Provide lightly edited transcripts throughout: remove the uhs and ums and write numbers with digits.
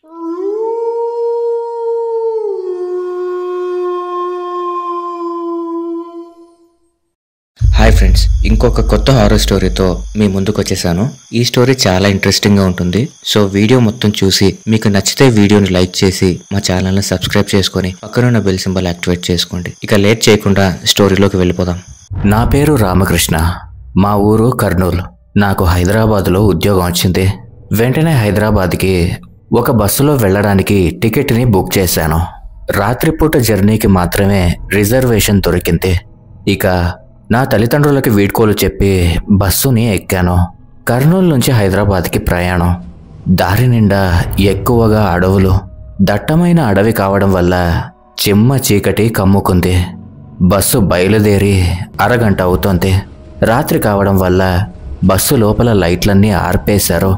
Hi friends, ఇంకొక కొత్త horror స్టోరీతో మీ ముందుకు వచ్చేసాను. ఈ స్టోరీ చాలా ఇంట్రెస్టింగ్ గా ఉంటుంది. సో వీడియో మొత్తం చూసి మీకు నచ్చితే వీడియోని లైక్ చేసి మా ఛానల్ ని సబ్స్క్రైబ్ చేసుకొని పక్కనున్న బెల్ సింబల్ యాక్టివేట్ చేసుకోండి. ఇక లేట్ చేయకుండా స్టోరీలోకి వెళ్ళిపోదాం. నా పేరు రామకృష్ణ. మా ఊరు కర్నూలు. నాకు హైదరాబాద్లో ఉద్యోగం వచ్చింది. వెంటనే హైదరాబాద్కి ఒక బస్సులో వెళ్ళడానికి టికెట్ని బుక్ చేశాను. రాత్రిపూట జర్నీకి మాత్రమే రిజర్వేషన్ దొరికింది. ఇక నా తల్లిదండ్రులకి వీడ్కోలు చెప్పి బస్సుని ఎక్కాను. కర్నూలు నుంచి హైదరాబాద్కి ప్రయాణం. దారి నిండా ఎక్కువగా అడవులు. దట్టమైన అడవి కావడం వల్ల చిమ్మ చీకటి కమ్ముకుంది. బస్సు బయలుదేరి అరగంట అవుతోంది. రాత్రి కావడం వల్ల బస్సు లోపల లైట్లన్నీ ఆర్పేశారు.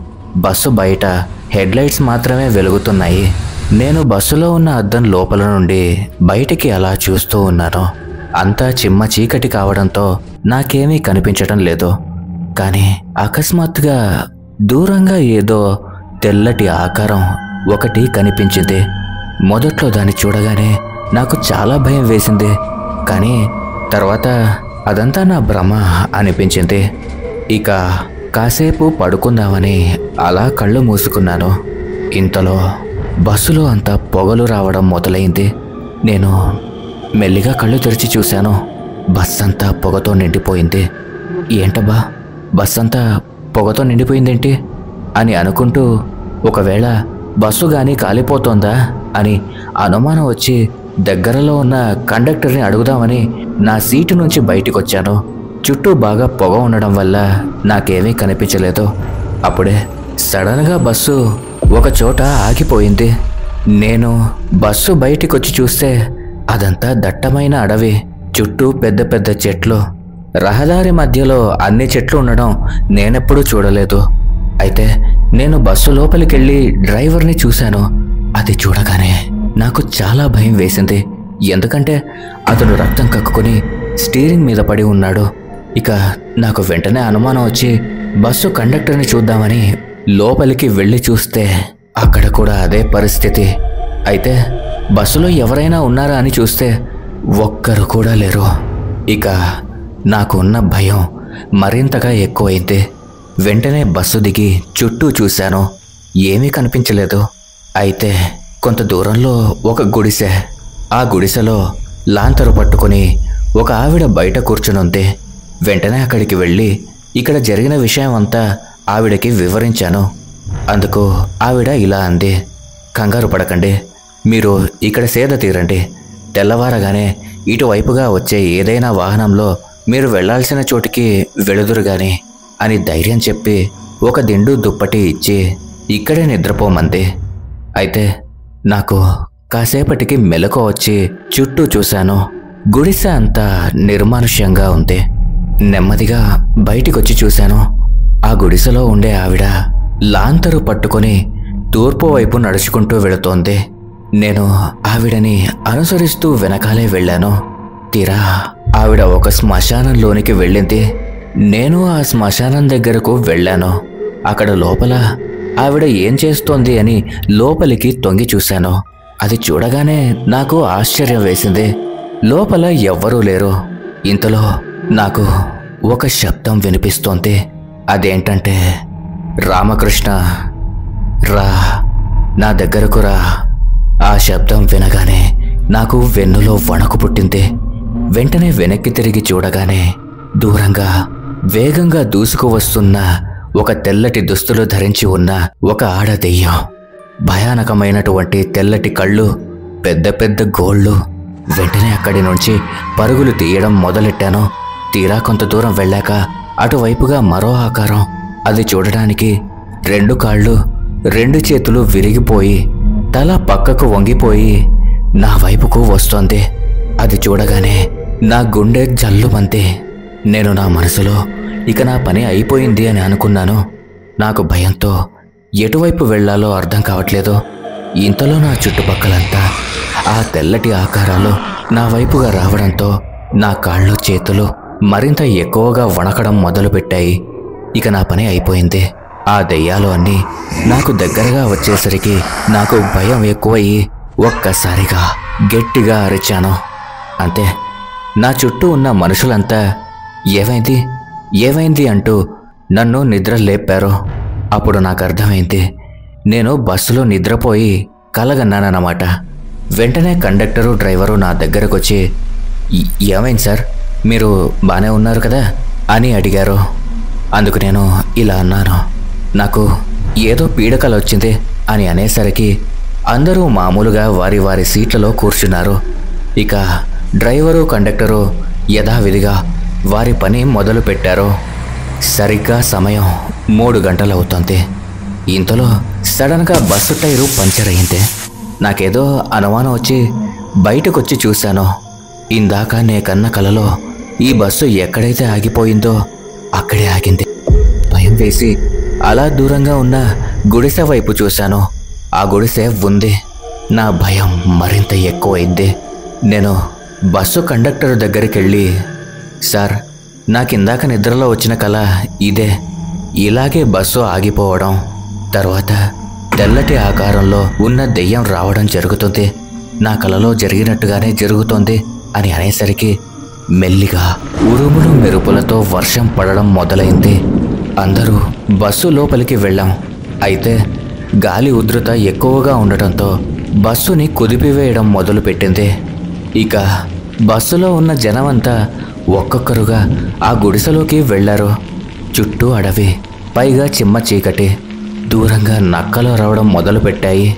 బస్సు బయట హెడ్లైట్స్ మాత్రమే వెలుగుతున్నాయి. నేను బస్సులో ఉన్న అద్దం లోపల నుండి బయటికి అలా చూస్తూ ఉన్నాను. అంతా చిమ్మ చీకటి కావడంతో నాకేమీ కనిపించడం లేదు. కానీ అకస్మాత్తుగా దూరంగా ఏదో తెల్లటి ఆకారం ఒకటి కనిపించింది. మొదట్లో దాన్ని చూడగానే నాకు చాలా భయం వేసింది. కానీ తర్వాత అదంతా నా భ్రమ అనిపించింది. ఇక కాసేపు పడుకుందామని అలా కళ్ళు మూసుకున్నాను. ఇంతలో బస్సులో అంతా పొగలు రావడం మొదలైంది. నేను మెల్లిగా కళ్ళు తెరిచి చూశాను. బస్ అంతా పొగతో నిండిపోయింది. ఏంటబ్బా, బస్ అంతా పొగతో నిండిపోయిందేంటి అని అనుకుంటూ ఒకవేళ బస్సు కానీ కాలిపోతోందా అని అనుమానం వచ్చి దగ్గరలో ఉన్న కండక్టర్ని అడుగుదామని నా సీటు నుంచి బయటికి వచ్చాను. చుట్టూ బాగా పొగ ఉండడం వల్ల నాకేమీ కనిపించలేదు. అప్పుడే సడన్గా బస్సు ఒక చోట ఆగిపోయింది. నేను బస్సు బయటికి వచ్చి చూస్తే అదంతా దట్టమైన అడవి. చుట్టూ పెద్ద పెద్ద చెట్లు. రహదారి మధ్యలో అన్ని చెట్లు ఉండడం నేనెప్పుడూ చూడలేదు. అయితే నేను బస్సు లోపలికెళ్ళి డ్రైవర్ని చూశాను. అది చూడగానే నాకు చాలా భయం వేసింది. ఎందుకంటే అతను రక్తం కక్కుకొని స్టీరింగ్ మీద పడి ఉన్నాడు. ఇక నాకు వెంటనే అనుమానం వచ్చి బస్సు కండక్టర్ని చూద్దామని లోపలికి వెళ్ళి చూస్తే అక్కడ కూడా అదే పరిస్థితి. అయితే బస్సులో ఎవరైనా ఉన్నారా అని చూస్తే ఒక్కరు కూడా లేరు. ఇక నాకున్న భయం మరింతగా ఎక్కువైంది. వెంటనే బస్సు దిగి చుట్టూ చూశాను. ఏమీ కనిపించలేదు. అయితే కొంత దూరంలో ఒక గుడిసె. ఆ గుడిసెలో లాంతరు పట్టుకుని ఒక ఆవిడ బయట కూర్చునుంది. వెంటనే అక్కడికి వెళ్ళి ఇక్కడ జరిగిన విషయం అంతా ఆవిడకి వివరించాను. అందుకు ఆవిడ ఇలా అంది, కంగారు పడకండి, మీరు ఇక్కడ సేద తీరండి. తెల్లవారగానే ఇటువైపుగా వచ్చే ఏదైనా వాహనంలో మీరు వెళ్లాల్సిన చోటికి వెళుదురుగాని అని ధైర్యం చెప్పి ఒక దిండు దుప్పటి ఇచ్చి ఇక్కడే నిద్రపోమంది. అయితే నాకు కాసేపటికి మెలకువ వచ్చి చుట్టూ చూశాను. గుడిసె అంతా నిర్మానుష్యంగా ఉంది. నెమ్మదిగా బయటికొచ్చి చూశాను. ఆ గుడిసెలో ఉండే ఆవిడ లాంతరు పట్టుకొని తూర్పు వైపు నడుచుకుంటూ వెళుతోంది. నేను ఆవిడని అనుసరిస్తూ వెనకాలే వెళ్ళాను. తీరా ఆవిడ ఒక శ్మశానంలోనికి వెళ్ళింది. నేను ఆ శ్మశానం దగ్గరకు వెళ్ళాను. అక్కడ లోపల ఆవిడ ఏం చేస్తోంది అని లోపలికి తొంగి చూశాను. అది చూడగానే నాకు ఆశ్చర్యం వేసింది. లోపల ఎవ్వరూ లేరు. ఇంతలో నాకు ఒక శబ్దం వినిపిస్తోంది. అదేంటంటే, రామకృష్ణ రా, నా దగ్గరకు రా. ఆ శబ్దం వినగానే నాకు వెన్నులో వణుకు పుట్టింది. వెంటనే వెనక్కి తిరిగి చూడగానే దూరంగా వేగంగా దూసుకు వస్తున్న ఒక తెల్లటి దుస్తులు ధరించి ఉన్న ఒక ఆడ దెయ్యం. భయానకమైనటువంటి తెల్లటి కళ్ళు, పెద్ద పెద్ద గోళ్ళు. వెంటనే అక్కడి నుంచి పరుగులు తీయడం మొదలెట్టాను. తీరా కొంత దూరం వెళ్ళాక అటువైపుగా మరో ఆకారం. అది చూడడానికి 2 కాళ్ళు 2 చేతులు విరిగిపోయి తల పక్కకు వంగిపోయి నా వైపుకు వస్తోంది. అది చూడగానే నా గుండె జల్లుమంది. నేను నా మనసులో ఇక నా పని అయిపోయింది అని అనుకున్నాను. నాకు భయంతో ఎటువైపు వెళ్లాలో అర్థం కావట్లేదు. ఇంతలో నా చుట్టుపక్కలంతా ఆ తెల్లటి ఆకారాలు నా వైపుగా రావడంతో నా కాళ్ళు చేతులు మరింత ఎక్కువగా వణకడం మొదలుపెట్టాయి. ఇక నా పని అయిపోయింది. ఆ దెయ్యాలు అన్నీ నాకు దగ్గరగా వచ్చేసరికి నాకు భయం ఎక్కువయ్యి ఒక్కసారిగా గట్టిగా అరిచాను. అంతే, నా చుట్టూ ఉన్న మనుషులంతా ఏమైంది ఏమైంది అంటూ నన్ను నిద్ర లేపారు. అప్పుడు నాకు అర్థమైంది, నేను బస్సులో నిద్రపోయి కలగన్నానన్నమాట. వెంటనే కండక్టరు డ్రైవరు నా దగ్గరకు వచ్చి, ఏమైంది సార్, మీరు బాగానే ఉన్నారు కదా అని అడిగారు. అందుకు నేను ఇలా అన్నాను, నాకు ఏదో పీడకల వచ్చింది అని అనేసరికి అందరూ మామూలుగా వారి వారి సీట్లలో కూర్చున్నారు. ఇక డ్రైవరు కండక్టరు యథావిధిగా వారి పని మొదలు పెట్టారు. సరిగ్గా సమయం 3 గంటలవుతోంది. ఇంతలో సడన్గా బస్సు టైరు పంచర్ అయింది. నాకేదో అనుమానం వచ్చి బయటకొచ్చి చూశాను. ఇందాక నే కన్న కలలో ఈ బస్సు ఎక్కడైతే ఆగిపోయిందో అక్కడే ఆగింది. భయం వేసి అలా దూరంగా ఉన్న గుడిసె వైపు చూశాను. ఆ గుడిసె ఉంది. నా భయం మరింత ఎక్కువైంది. నేను బస్సు కండక్టర్ దగ్గరికి వెళ్ళి, సార్, నాకిందాక నిద్రలో వచ్చిన కల ఇదే. ఇలాగే బస్సు ఆగిపోవడం, తర్వాత తెల్లటి ఆకారంలో ఉన్న దెయ్యం రావడం జరుగుతుంది. నా కలలో జరిగినట్టుగానే జరుగుతోంది అని అనేసరికి మెల్లిగా ఉరుములు మెరుపులతో వర్షం పడడం మొదలైంది. అందరూ బస్సు లోపలికి వెళ్ళాం. అయితే గాలి ఉధృత ఎక్కువగా ఉండటంతో బస్సుని కుదిపివేయడం మొదలుపెట్టింది. ఇక బస్సులో ఉన్న జనమంతా ఒక్కొక్కరుగా ఆ గుడిసెలోకి వెళ్లారు. చుట్టూ అడవి, పైగా చిమ్మ చీకటి. దూరంగా నక్కలు రావడం మొదలుపెట్టాయి.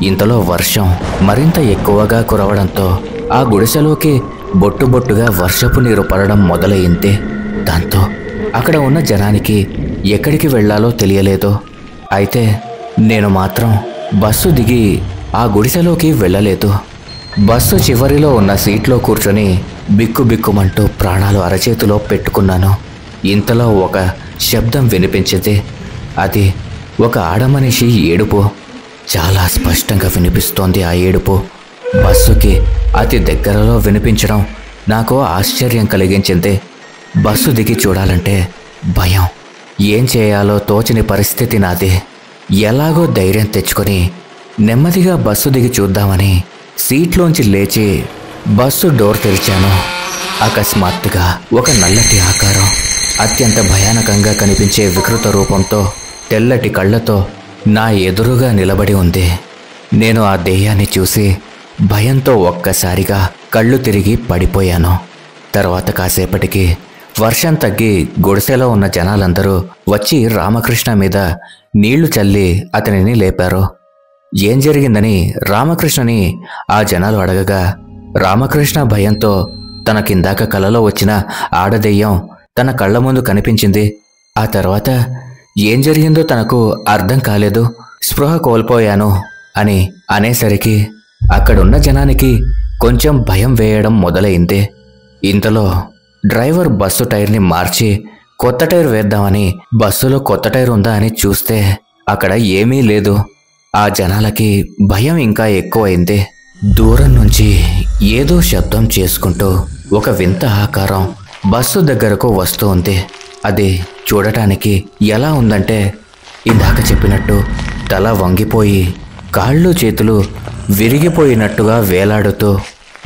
ఇంతలో వర్షం మరింత ఎక్కువగా కురవడంతో ఆ గుడిసెలోకి బొట్టుబొట్టుగా వర్షపు నీరు పడడం మొదలైంది. దాంతో అక్కడ ఉన్న జనానికి ఎక్కడికి వెళ్లాలో తెలియలేదు. అయితే నేను మాత్రం బస్సు దిగి ఆ గుడిసెలోకి వెళ్ళలేదు. బస్సు చివరిలో ఉన్న సీట్లో కూర్చొని బిక్కుబిక్కుమంటూ ప్రాణాలు అరచేతిలో పెట్టుకున్నాను. ఇంతలో ఒక శబ్దం వినిపించింది. అది ఒక ఆడమనిషి ఏడుపు. చాలా స్పష్టంగా వినిపిస్తోంది ఆ ఏడుపు. బస్సుకి అతి దగ్గరలో వినిపించడం నాకు ఆశ్చర్యం కలిగించింది. బస్సు దిగి చూడాలంటే భయం. ఏం చేయాలో తోచని పరిస్థితి నాది. ఎలాగో ధైర్యం తెచ్చుకొని నెమ్మదిగా బస్సు దిగి చూద్దామని సీట్లోంచి లేచి బస్సు డోర్ తెరిచాను. అకస్మాత్తుగా ఒక నల్లటి ఆకారం అత్యంత భయానకంగా కనిపించే వికృత రూపంతో, తెల్లటి కళ్ళతో నా ఎదురుగా నిలబడి ఉంది. నేను ఆ దెయ్యాన్ని చూసి భయంతో ఒక్కసారిగా కళ్ళు తిరిగి పడిపోయాను. తర్వాత కాసేపటికి వర్షం తగ్గి గుడిసెలో ఉన్న జనాలందరూ వచ్చి రామకృష్ణ మీద నీళ్లు చల్లి అతనిని లేపారు. ఏం జరిగిందని రామకృష్ణని ఆ జనాలు అడగగా, రామకృష్ణ భయంతో తనకిందాక కలలో వచ్చిన ఆడదెయ్యం తన కళ్ళ ముందు కనిపించింది. ఆ తర్వాత ఏం జరిగిందో తనకు అర్థం కాలేదు, స్పృహ కోల్పోయాను అని అనేసరికి అక్కడున్న జనానికి కొంచెం భయం వేయడం మొదలైంది. ఇంతలో డ్రైవర్ బస్సు టైర్ని మార్చి కొత్త టైర్ వేద్దామని బస్సులో కొత్త టైర్ ఉందా అని చూస్తే అక్కడ ఏమీ లేదు. ఆ జనాలకి భయం ఇంకా ఎక్కువైంది. దూరం నుంచి ఏదో శబ్దం చేసుకుంటూ ఒక వింత ఆకారం బస్సు దగ్గరకు వస్తూ ఉంది. అది చూడటానికి ఎలా ఉందంటే, ఇందాక చెప్పినట్టు తల వంగిపోయి కాళ్ళు చేతులు విరిగిపోయినట్టుగా వేలాడుతూ,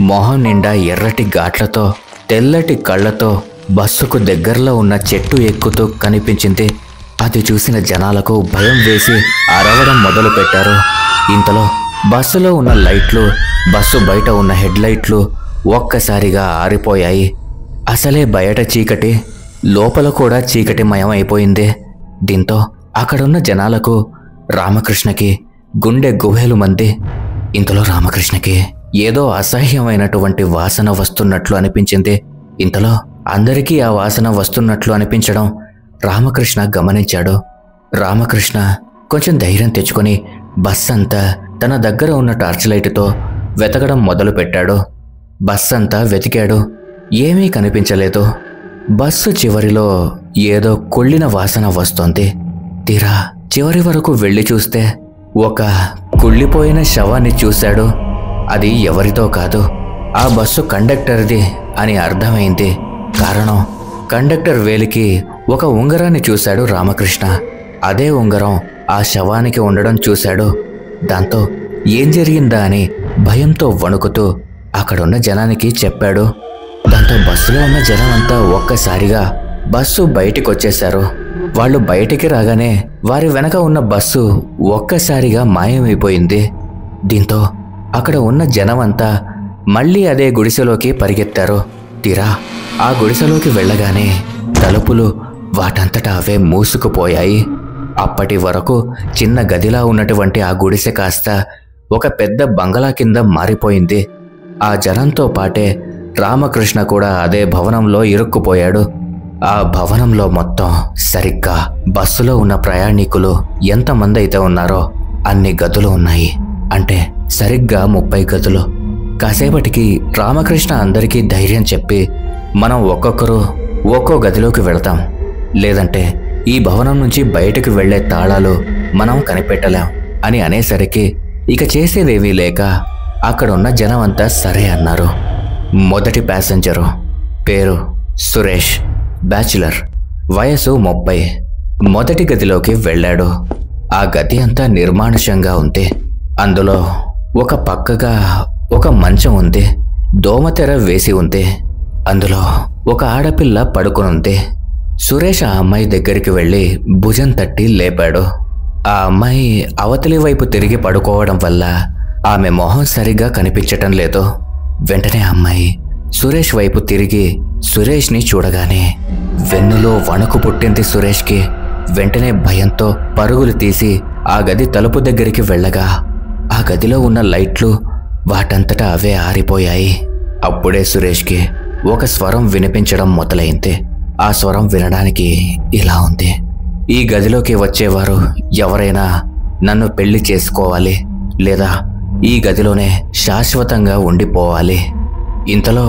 మొహం నిండా ఎర్రటి ఘాట్లతో, తెల్లటి కళ్ళతో బస్సుకు దగ్గరలో ఉన్న చెట్టు ఎక్కుతూ కనిపించింది. అది చూసిన జనాలకు భయం వేసి అరవడం మొదలుపెట్టారు. ఇంతలో బస్సులో ఉన్న లైట్లు, బస్సు బయట ఉన్న హెడ్ లైట్లు ఒక్కసారిగా ఆరిపోయాయి. అసలే బయట చీకటి, లోపల కూడా చీకటిమయం అయిపోయింది. దీంతో అక్కడున్న జనాలకు, రామకృష్ణకి గుండె గుహేలు మంది. ఇంతలో రామకృష్ణకి ఏదో అసహ్యమైనటువంటి వాసన వస్తున్నట్లు అనిపించింది. ఇంతలో అందరికీ ఆ వాసన వస్తున్నట్లు అనిపించడం రామకృష్ణ గమనించాడు. రామకృష్ణ కొంచెం ధైర్యం తెచ్చుకొని బస్ అంతా తన దగ్గర ఉన్న టార్చ్ లైట్తో వెతకడం మొదలుపెట్టాడు. బస్ అంతా వెతికాడు, ఏమీ కనిపించలేదు. బస్సు చివరిలో ఏదో కుళ్ళిన వాసన వస్తోంది. తీరా చివరి వరకు వెళ్ళి చూస్తే ఒక కుళ్ళిపోయిన శవాన్ని చూశాడు. అది ఎవరితో కాదు, ఆ బస్సు కండక్టర్ది అని అర్థమైంది. కారణం, కండక్టర్ వేలికి ఒక ఉంగరాన్ని చూశాడు రామకృష్ణ. అదే ఉంగరం ఆ శవానికి ఉండడం చూశాడు. దాంతో ఏం జరిగిందా అని భయంతో వణుకుతూ అక్కడున్న జనానికి చెప్పాడు. దాంతో బస్సులో ఉన్న జనం అంతా ఒక్కసారిగా బస్సు బయటికి వచ్చేశారు. వాళ్ళు బయటికి రాగానే వారి వెనక ఉన్న బస్సు ఒక్కసారిగా మాయమైపోయింది. దీంతో అక్కడ ఉన్న జనమంతా మళ్ళీ అదే గుడిసెలోకి పరిగెత్తారు. తీరా ఆ గుడిసెలోకి వెళ్ళగానే తలుపులు వాటంతటా అవే మూసుకుపోయాయి. అప్పటి వరకు చిన్న గదిలా ఉన్నటువంటి ఆ గుడిసె కాస్త ఒక పెద్ద బంగళా కింద మారిపోయింది. ఆ జనంతో పాటే రామకృష్ణ కూడా అదే భవనంలో ఇరుక్కుపోయాడు. ఆ భవనంలో మొత్తం సరిగ్గా బస్సులో ఉన్న ప్రయాణికులు ఎంతమంది అయితే ఉన్నారో అన్ని గదులు ఉన్నాయి. అంటే సరిగ్గా 30 గదులు. కాసేపటికి రామకృష్ణ అందరికీ ధైర్యం చెప్పి, మనం ఒక్కొక్కరు ఒక్కో గదిలోకి వెళతాం, లేదంటే ఈ భవనం నుంచి బయటకు వెళ్లే తాళాలు మనం కనిపెట్టలేం అని అనేసరికి ఇక చేసేదేమీ లేక అక్కడున్న జనం అంతా సరే అన్నారు. మొదటి ప్యాసింజరు పేరు సురేష్, బ్యాచులర్, వయసు 30. మొదటి గదిలోకి వెళ్ళాడు. ఆ గది అంతా నిర్మానుష్యంగా ఉంది. అందులో ఒక పక్కగా ఒక మంచం ఉంది. దోమతెర వేసి ఉంది. అందులో ఒక ఆడపిల్ల పడుకునుంది. సురేష్ ఆ అమ్మాయి దగ్గరికి వెళ్ళి భుజం తట్టి లేపాడు. ఆ అమ్మాయి అవతలి వైపు తిరిగి పడుకోవడం వల్ల ఆమె మొహం సరిగ్గా కనిపించటం లేదు. వెంటనే అమ్మాయి సురేష్ వైపు తిరిగి సురేష్ని చూడగానే వెన్నులో వణుకు పుట్టింది సురేష్కి. వెంటనే భయంతో పరుగులు తీసి ఆ గది తలుపు దగ్గరికి వెళ్ళగా ఆ గదిలో ఉన్న లైట్లు వాటంతటా అవే ఆరిపోయాయి. అప్పుడే సురేష్కి ఒక స్వరం వినిపించడం మొదలైంది. ఆ స్వరం వినడానికి ఇలా ఉంది: ఈ గదిలోకి వచ్చేవారు ఎవరైనా నన్ను పెళ్లి చేసుకోవాలి, లేదా ఈ గదిలోనే శాశ్వతంగా ఉండిపోవాలి. ఇంతలో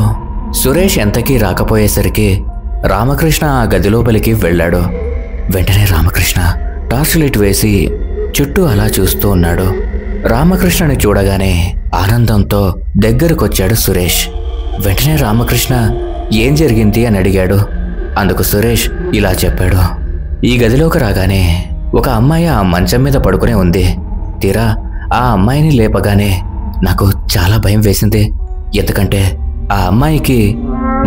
సురేష్ ఎంతకీ రాకపోయేసరికి రామకృష్ణ ఆ గదిలోపలికి వెళ్ళాడు. వెంటనే రామకృష్ణ టార్చ్ లైట్ వేసి చుట్టూ అలా చూస్తూ ఉన్నాడు. రామకృష్ణని చూడగానే ఆనందంతో దగ్గరకొచ్చాడు సురేష్. వెంటనే రామకృష్ణ ఏం జరిగింది అని అడిగాడు. అందుకు సురేష్ ఇలా చెప్పాడు: ఈ గదిలోకి రాగానే ఒక అమ్మాయి ఆ మంచం మీద పడుకునే ఉంది. తీరా ఆ అమ్మాయిని లేపగానే నాకు చాలా భయం వేసింది. ఎందుకంటే ఆ అమ్మాయికి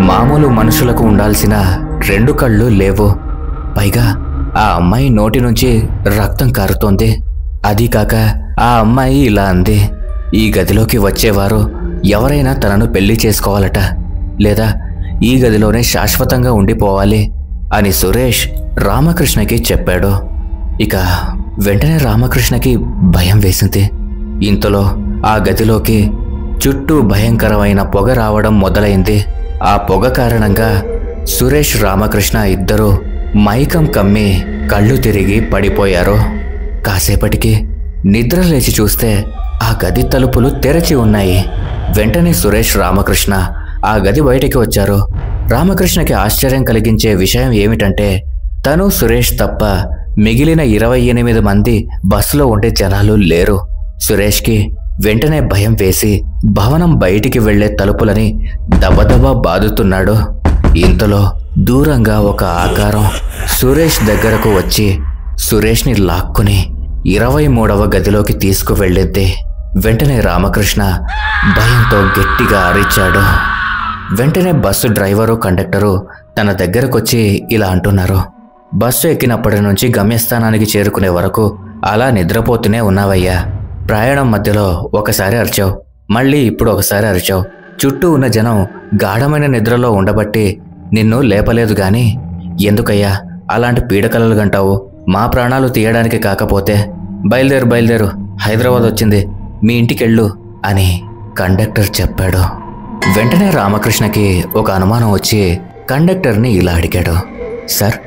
మామూలు మనుషులకు ఉండాల్సిన 2 కళ్ళు లేవు. పైగా ఆ అమ్మాయి నోటి నుంచి రక్తం కారుతోంది. అది కాక ఆ అమ్మాయి ఇలా అంది: ఈ గదిలోకి వచ్చేవారు ఎవరైనా తనను పెళ్లి చేసుకోవాలట, లేదా ఈ గదిలోనే శాశ్వతంగా ఉండిపోవాలి అని సురేష్ రామకృష్ణకి చెప్పాడు. ఇక వెంటనే రామకృష్ణకి భయం వేసింది. ఇంతలో ఆ గదిలోకి చుట్టూ భయంకరమైన పొగ రావడం మొదలైంది. ఆ పొగ కారణంగా సురేష్ రామకృష్ణ ఇద్దరూ మైకం కమ్మి కళ్ళు తిరిగి పడిపోయారు. కాసేపటికి నిద్ర లేచి చూస్తే ఆ గది తలుపులు తెరచి ఉన్నాయి. వెంటనే సురేష్ రామకృష్ణ ఆ గది బయటికి వచ్చారు. రామకృష్ణకి ఆశ్చర్యం కలిగించే విషయం ఏమిటంటే తను సురేష్ తప్ప మిగిలిన 28 మంది బస్సులో ఉండే జనాలు లేరు. సురేష్కి వెంటనే భయం వేసి భవనం బయటికి వెళ్లే తలుపులని దబదబా బాదుతున్నాడు. ఇంతలో దూరంగా ఒక ఆకారం సురేష్ దగ్గరకు వచ్చి సురేష్ని లాక్కుని 23వ గదిలోకి తీసుకువెళ్ళింది. వెంటనే రామకృష్ణ భయంతో గట్టిగా అరిచాడు. వెంటనే బస్సు డ్రైవరు, కండక్టరు తన దగ్గరకొచ్చి ఇలా అంటున్నారు: బస్సు ఎక్కినప్పటి నుంచి గమ్యస్థానానికి చేరుకునే వరకు అలా నిద్రపోతూనే ఉన్నావయ్యా. ప్రయాణం మధ్యలో ఒకసారి అరిచావు, మళ్ళీ ఇప్పుడు ఒకసారి అరిచావు. చుట్టూ ఉన్న జనం గాఢమైన నిద్రలో ఉండబట్టి నిన్ను లేపలేదు గాని ఎందుకయ్యా అలాంటి పీడకలలు గంటావు? మా ప్రాణాలు తీయడానికి కాకపోతే బయలుదేరు, హైదరాబాద్ వచ్చింది, మీ ఇంటికెళ్ళు అని కండక్టర్ చెప్పాడు. వెంటనే రామకృష్ణకి ఒక అనుమానం వచ్చి కండక్టర్ని ఇలా అడిగాడు: సార్,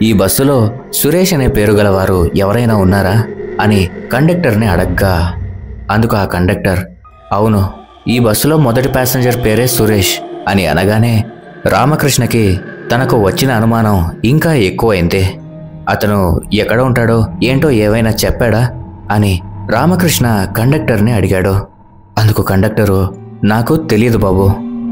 ఈ బస్సులో సురేష్ అనే పేరు గలవారు ఎవరైనా ఉన్నారా అని కండక్టర్ని అడగ్గా అందుకు ఆ కండక్టర్ అవును, ఈ బస్సులో మొదటి ప్యాసింజర్ పేరే సురేష్ అని అనగానే రామకృష్ణకి తనకు వచ్చిన అనుమానం ఇంకా ఎక్కువైంది. అతను ఎక్కడ ఉంటాడో ఏంటో ఏవైనా చెప్పాడా అని రామకృష్ణ కండక్టర్ని అడిగాడు. అందుకు కండక్టరు నాకు తెలియదు బాబు,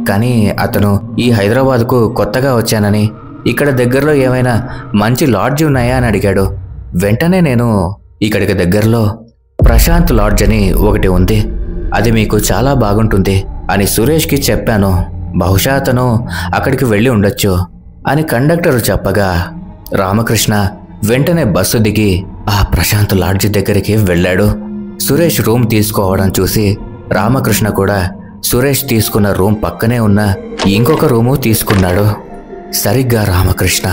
కానీ అతను ఈ హైదరాబాద్కు కొత్తగా వచ్చానని ఇక్కడ దగ్గరలో ఏమైనా మంచి లాడ్జి ఉన్నాయా అని అడిగాడు. వెంటనే నేను ఇక్కడికి దగ్గరలో ప్రశాంత్ లాడ్జ్ అని ఒకటి ఉంది, అది మీకు చాలా బాగుంటుంది అని సురేష్కి చెప్పాను. బహుశా అతను అక్కడికి వెళ్ళి ఉండొచ్చు అని కండక్టర్ చెప్పగా రామకృష్ణ వెంటనే బస్సు దిగి ఆ ప్రశాంత్ లాడ్జ్ దగ్గరికి వెళ్ళాడు. సురేష్ రూమ్ తీసుకోవడం చూసి రామకృష్ణ కూడా సురేష్ తీసుకున్న రూమ్ పక్కనే ఉన్న ఇంకొక రూము తీసుకున్నాడు. సరిగ్గా రామకృష్ణ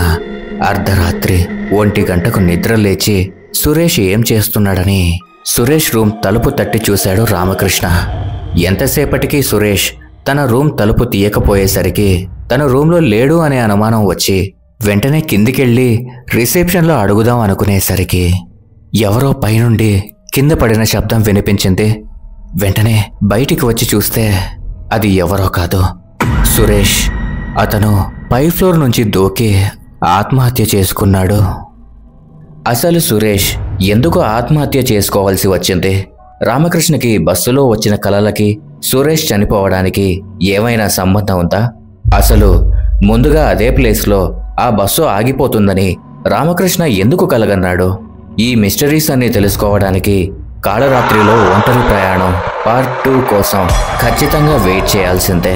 అర్ధరాత్రి 1 గంటకు నిద్ర లేచి సురేష్ ఏం చేస్తున్నాడని సురేష్ రూమ్ తలుపు తట్టి చూశాడు రామకృష్ణ. ఎంతసేపటికి సురేష్ తన రూమ్ తలుపు తీయకపోయేసరికి తన రూమ్లో లేడు అనే అనుమానం వచ్చి వెంటనే కిందికెళ్ళి రిసెప్షన్లో అడుగుదాం అనుకునేసరికి ఎవరో పైనుండి కింద పడిన శబ్దం వినిపించింది. వెంటనే బయటికి వచ్చి చూస్తే అది ఎవరో కాదు, సురేష్. అతను పై ఫ్లోర్ నుంచి దూకి ఆత్మహత్య చేసుకున్నాడు. అసలు సురేష్ ఎందుకు ఆత్మహత్య చేసుకోవాల్సి వచ్చింది? రామకృష్ణకి బస్సులో వచ్చిన కలలకి సురేష్ చనిపోవడానికి ఏమైనా సంబంధం ఉందా? అసలు ముందుగా అదే ప్లేస్లో ఆ బస్సు ఆగిపోతుందని రామకృష్ణ ఎందుకు కలగన్నాడు? ఈ మిస్టరీస్ అన్ని తెలుసుకోవడానికి కాళరాత్రిలో ఒంటరి ప్రయాణం పార్ట్ 2 కోసం ఖచ్చితంగా వెయిట్ చేయాల్సిందే.